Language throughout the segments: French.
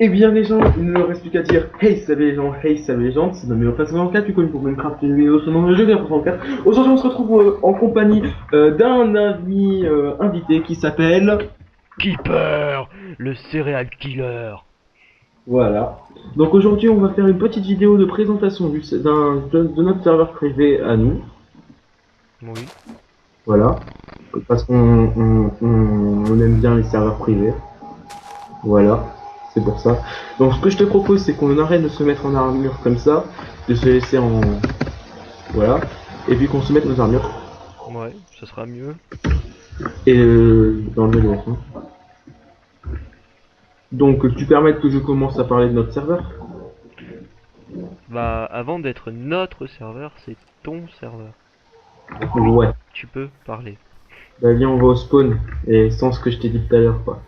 Eh bien les gens, il ne me reste plus qu'à dire hey salut les gens, hey salut les gens, c'est le numéro 4, tu connais pour Minecraft, une vidéo sur le nom de jeu 4. Aujourd'hui on se retrouve en compagnie d'un ami invité qui s'appelle... Keeper, le serial killer. Voilà. Donc aujourd'hui on va faire une petite vidéo de présentation de notre serveur privé à nous. Oui. Voilà. Parce qu'on aime bien les serveurs privés. Voilà. C'est pour ça. Donc ce que je te propose c'est qu'on arrête de se mettre en armure comme ça, de se laisser en... Voilà. Et puis qu'on se mette nos armures. Ouais, ça sera mieux. Et dans le jeu. Donc tu permets que je commence à parler de notre serveur? Bah, avant d'être notre serveur, c'est ton serveur. Donc oui, Ouais. tu peux parler. Bah viens on va au spawn. Et sans ce que je t'ai dit tout à l'heure quoi.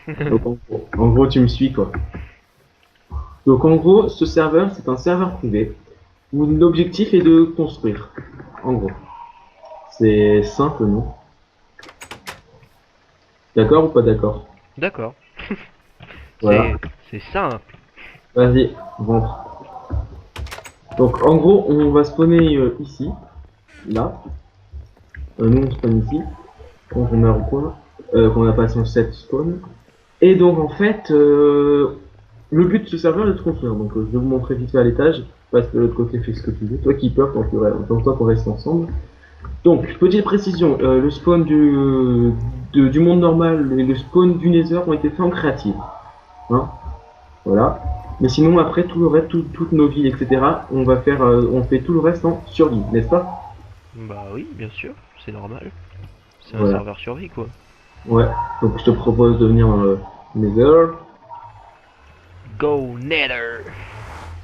Donc en gros tu me suis quoi. Donc en gros ce serveur c'est un serveur privé où l'objectif est de construire. En gros. C'est simple non? D'accord ou pas d'accord? D'accord. Voilà. C'est simple. Vas-y, rentre. Donc en gros on va spawner ici. Là. Nous on spawn ici. Quand on meurt au coin. Qu'on a pas son set spawn. Et donc en fait, le but de ce serveur est de construire. Donc je vais vous montrer vite fait à l'étage, parce que de l'autre côté fais ce que tu veux. Toi qui peur, tant toi qu'on reste ensemble. Donc petite précision, le spawn du monde normal et le spawn du Nether ont été faits en créative. Hein, voilà. Mais sinon après tout le reste, toutes nos villes, etc. On fait tout le reste en survie, n'est-ce pas? Bah oui, bien sûr, c'est normal. C'est un Voilà. serveur survie, quoi. Ouais. Donc je te propose de venir Nether. Go Nether.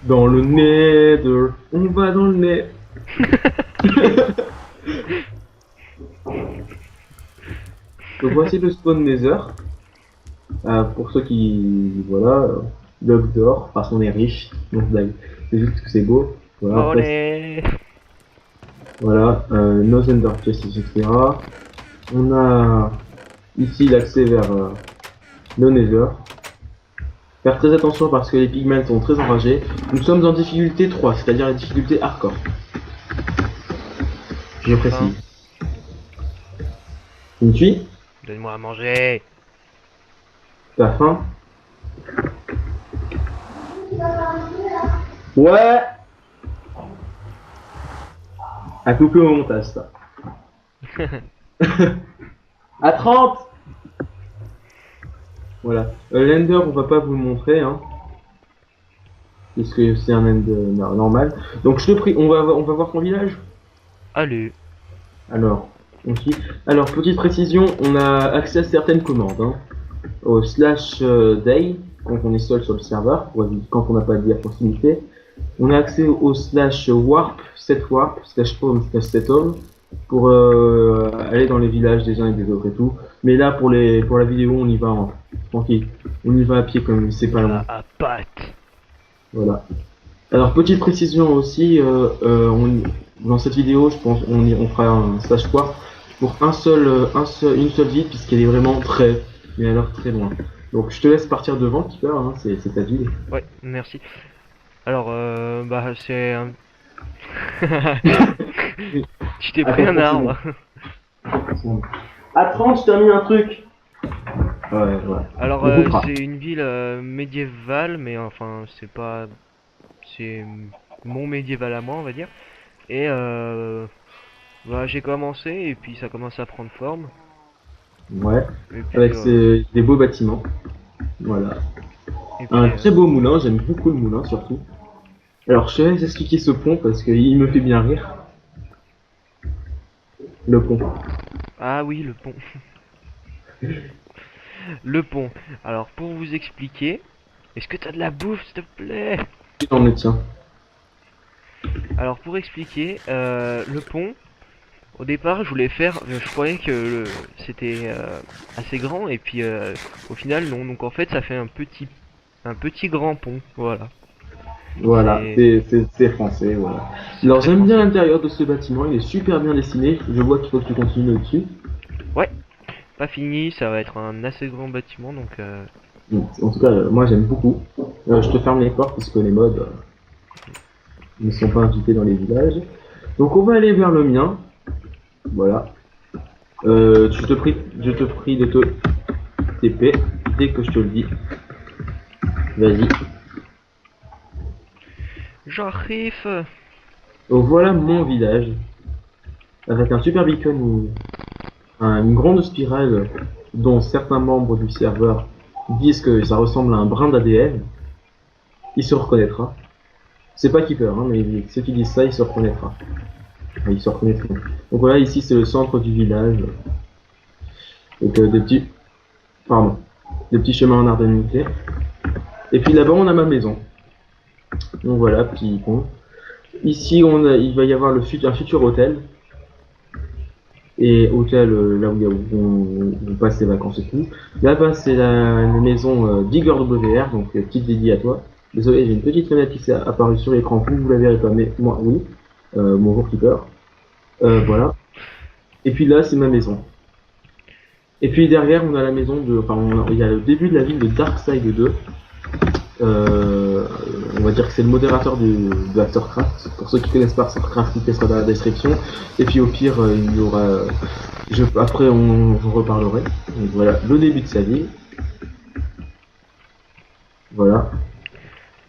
Dans le Nether. On va dans le Nether. Donc voici le spawn Nether. Pour ceux qui, voilà, bloc d'or, parce qu'on est riche, donc là, c'est juste que c'est beau. Voilà, après, Money. voilà, nos Ender Chests, etc. On a ici l'accès vers le Nether. Faire très attention parce que les pigments sont très enragés. Nous sommes en difficulté 3, c'est-à-dire la difficulté hardcore. Je J'ai faim. précise. Tu me suis? Donne-moi à manger. T'as faim? Ouais! À couper au montage, ça. À 30! Voilà. L'Ender, on va pas vous le montrer, hein, puisque c'est un Ender normal. Donc je te prie, on va voir ton village. Allez. Alors, on suit. Alors, petite précision, on a accès à certaines commandes, hein, au slash day, quand on est seul sur le serveur, quand on n'a pas de vie à proximité. On a accès au slash warp, set warp, slash home, slash set home, pour aller dans les villages des uns et des autres et tout. Mais là, pour la vidéo, on y va tranquille. On y va à pied comme c'est pas loin. À patte. Voilà. Alors, petite précision aussi, dans cette vidéo, je pense on fera un slash warp pour une seule ville, puisqu'elle est vraiment très, mais alors très loin. Donc, je te laisse partir devant, Keeper, hein, c'est ta ville. Ouais, merci. Alors, bah, c'est un... Tu t'es pris Attends, un 30 secondes. arbre. À 30, je termine un truc. Ouais, ouais. Alors, On coupera. c'est une ville médiévale, mais enfin, c'est pas... C'est mon médiéval à moi, on va dire. Et bah, j'ai commencé, et puis ça commence à prendre forme. Ouais. Et puis, Avec des beaux bâtiments. Voilà. et Un puis très beau moulin, j'aime beaucoup le moulin surtout. Alors, je te laisse expliquer ce pont parce qu'il me fait bien rire. Le pont. ah oui, le pont. Le pont. Alors, pour vous expliquer, est-ce que t'as de la bouffe, s'il te plaît? Qui t'en le tien? Alors, pour expliquer, le pont, au départ, je voulais faire, je croyais que c'était assez grand, et puis au final, non. Donc en fait, ça fait un petit grand pont, voilà. Voilà, C'est c'est français, voilà. c'est Alors très j'aime bien français. l'intérieur de ce bâtiment, il est super bien dessiné. Je vois qu'il faut que tu continues dessus. Ouais, pas fini, ça va être un assez grand bâtiment, donc En tout cas, moi j'aime beaucoup. Je te ferme les portes parce que les mods ne sont pas invités dans les villages. Donc on va aller vers le mien. Voilà. Je te prie de te TP dès que je te le dis. Vas-y. J'arrive. Donc voilà mon village. Avec un super beacon, une grande spirale dont certains membres du serveur disent que ça ressemble à un brin d'ADN. Il se reconnaîtra. C'est pas Keeper, hein, mais ceux qui disent ça, il se reconnaîtra. Enfin, il se reconnaîtront. Donc voilà, ici c'est le centre du village. Donc des petits chemins en arbre nucléaire. Et puis là-bas on a ma maison. Donc voilà, petit pont. Ici il va y avoir un futur hôtel. Et hôtel là où on passe les vacances et tout. Là-bas c'est la maison d'Igor WR, donc petite dédiée à toi. Désolé, j'ai une petite fenêtre qui s'est apparue sur l'écran, vous la verrez pas, mais moi oui. Bonjour Keeper. Voilà. Et puis là c'est ma maison. Et puis derrière on a la maison de. Enfin il y a le début de la ville de Darkside 2. On va dire que c'est le modérateur de Aftercraft. Pour ceux qui connaissent pas Aftercraft, il sera dans la description. Et puis au pire, il y aura. Après, j'en reparlerai. Donc voilà, le début de sa vie. Voilà.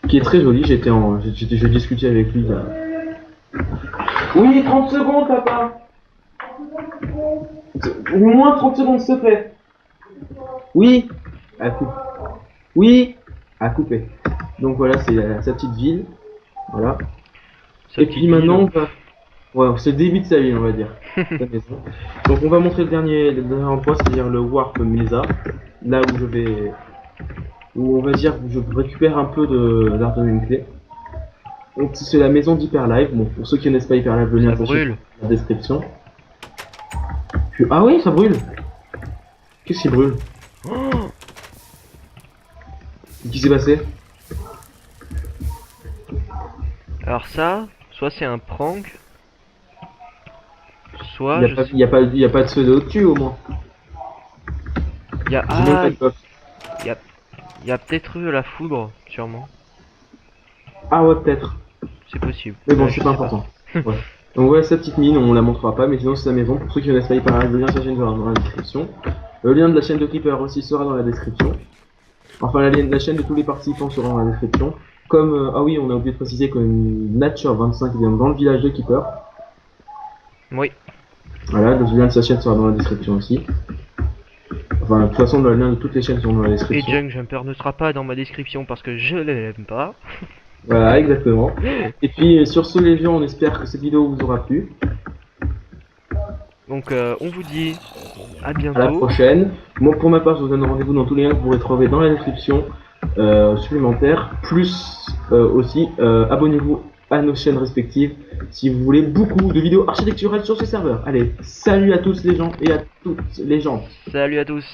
Qui est très joli. Je discutais avec lui là. Oui, 30 secondes, papa. Au moins 30 secondes, s'il te plaît. Oui. À couper. Oui. À couper. Donc voilà, c'est sa petite ville. Voilà. Sa Et petite puis maintenant, ville. ouais, c'est le début de sa ville, on va dire. Donc on va montrer le dernier endroit, c'est-à-dire le Warp Mesa. Là où on va dire que je récupère un peu d'art nucléaire. Donc c'est la maison d'Hyperlive. Bon, pour ceux qui connaissent pas Hyperlive, le lien Ça brûle. dans la description. Ah oui, ça brûle. Qu'est-ce qui brûle? Oh, Qu'est-ce qui s'est passé? alors ça, soit c'est un prank, Il soit n'y a, je pas- sais. y a, pas- y a pas de pseudo dessus au moins. Il y a J'ai même pas de coffre. il y a, il y a peut-être eu la foudre, sûrement. Ah ouais, peut-être. C'est possible. Mais bon, Je c'est pas sais pas. important. Ouais. Donc ouais, sa petite mine, on la montrera pas, mais sinon c'est sa maison. Pour ceux qui connaissent pas Hyperlive, le lien de sa chaîne sera dans la description. Le lien de la chaîne de Creeper aussi sera dans la description. Enfin, la chaîne de tous les participants sera dans la description. Comme, ah oui, on a oublié de préciser que Nature25 vient dans le village de Keeper. Oui. Voilà, le lien de sa chaîne sera dans la description aussi. Enfin, de toute façon, le lien de toutes les chaînes sont dans la Et description. Junk Jumper ne sera pas dans ma description parce que je l'aime pas. Voilà, exactement. Et puis, sur ce, les gens, on espère que cette vidéo vous aura plu. Donc on vous dit à À la bientôt. prochaine. Moi, pour ma part, je vous donne rendez-vous dans tous les liens que vous pourrez trouver dans la description supplémentaire. Plus aussi, abonnez-vous à nos chaînes respectives si vous voulez beaucoup de vidéos architecturales sur ce serveur. Allez, salut à tous les gens et à toutes les gens. Salut à tous.